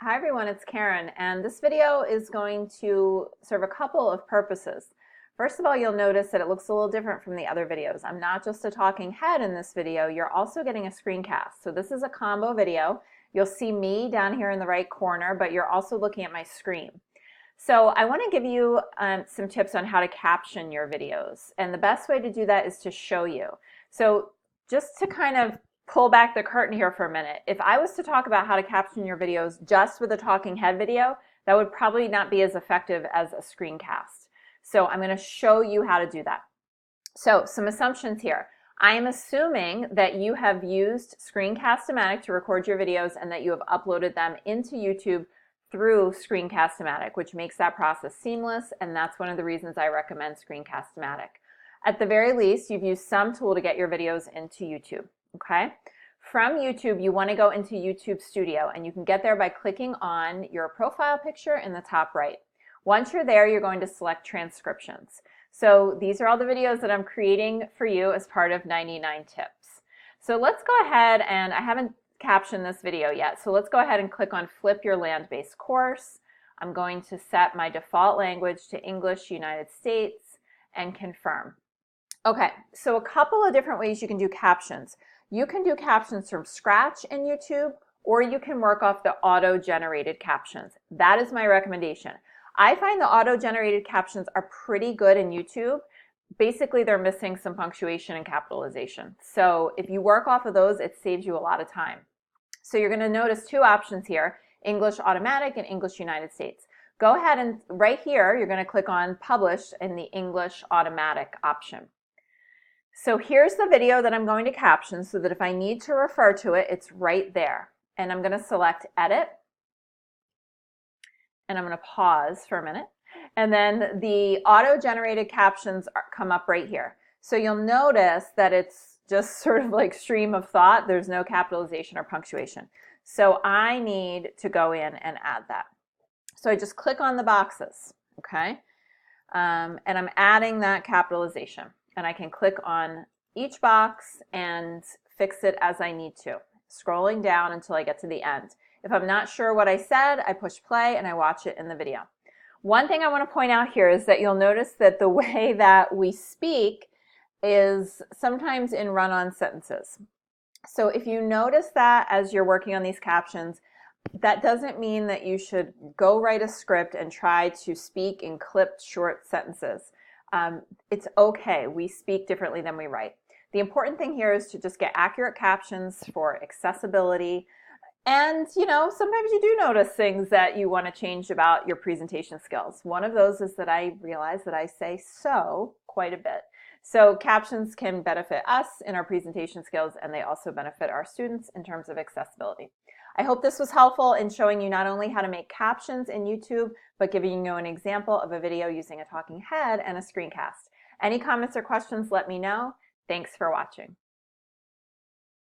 Hi everyone, it's Karen, and this video is going to serve a couple of purposes. First of all, you'll notice that it looks a little different from the other videos. I'm not just a talking head in this video, you're also getting a screencast. So this is a combo video. You'll see me down here in the right corner, but you're also looking at my screen. So I want to give you some tips on how to caption your videos, and the best way to do that is to show you. So just to kind of pull back the curtain here for a minute. If I was to talk about how to caption your videos just with a talking head video, that would probably not be as effective as a screencast. So I'm going to show you how to do that. So some assumptions here. I am assuming that you have used Screencast-O-Matic to record your videos and that you have uploaded them into YouTube through Screencast-O-Matic, which makes that process seamless, and that's one of the reasons I recommend Screencast-O-Matic. At the very least, you've used some tool to get your videos into YouTube. Okay. From YouTube, you want to go into YouTube Studio, and you can get there by clicking on your profile picture in the top right. Once you're there, you're going to select transcriptions. So these are all the videos that I'm creating for you as part of 99 Tips. So let's go ahead, and I haven't captioned this video yet, so let's go ahead and click on Flip Your Land-Based Course. I'm going to set my default language to English United States and confirm. Okay, so a couple of different ways you can do captions. You can do captions from scratch in YouTube, or you can work off the auto-generated captions. That is my recommendation. I find the auto-generated captions are pretty good in YouTube. Basically, they're missing some punctuation and capitalization. So if you work off of those, it saves you a lot of time. So you're going to notice two options here, English Automatic and English United States. Go ahead and right here, you're going to click on Publish in the English Automatic option. So here's the video that I'm going to caption so that if I need to refer to it, it's right there. And I'm going to select Edit. And I'm going to pause for a minute. And then the auto-generated captions come up right here. So you'll notice that it's just sort of like stream of thought. There's no capitalization or punctuation. So I need to go in and add that. So I just click on the boxes, okay? And I'm adding that capitalization. And I can click on each box and fix it as I need to, scrolling down until I get to the end. If I'm not sure what I said, I push play and I watch it in the video. One thing I want to point out here is that you'll notice that the way that we speak is sometimes in run-on sentences. So if you notice that as you're working on these captions, that doesn't mean that you should go write a script and try to speak in clipped short sentences. It's okay. We speak differently than we write. The important thing here is to just get accurate captions for accessibility. And, you know, sometimes you do notice things that you want to change about your presentation skills. One of those is that I realize that I say "so" quite a bit. So captions can benefit us in our presentation skills, and they also benefit our students in terms of accessibility. I hope this was helpful in showing you not only how to make captions in YouTube, but giving you an example of a video using a talking head and a screencast. Any comments or questions, let me know. Thanks for watching.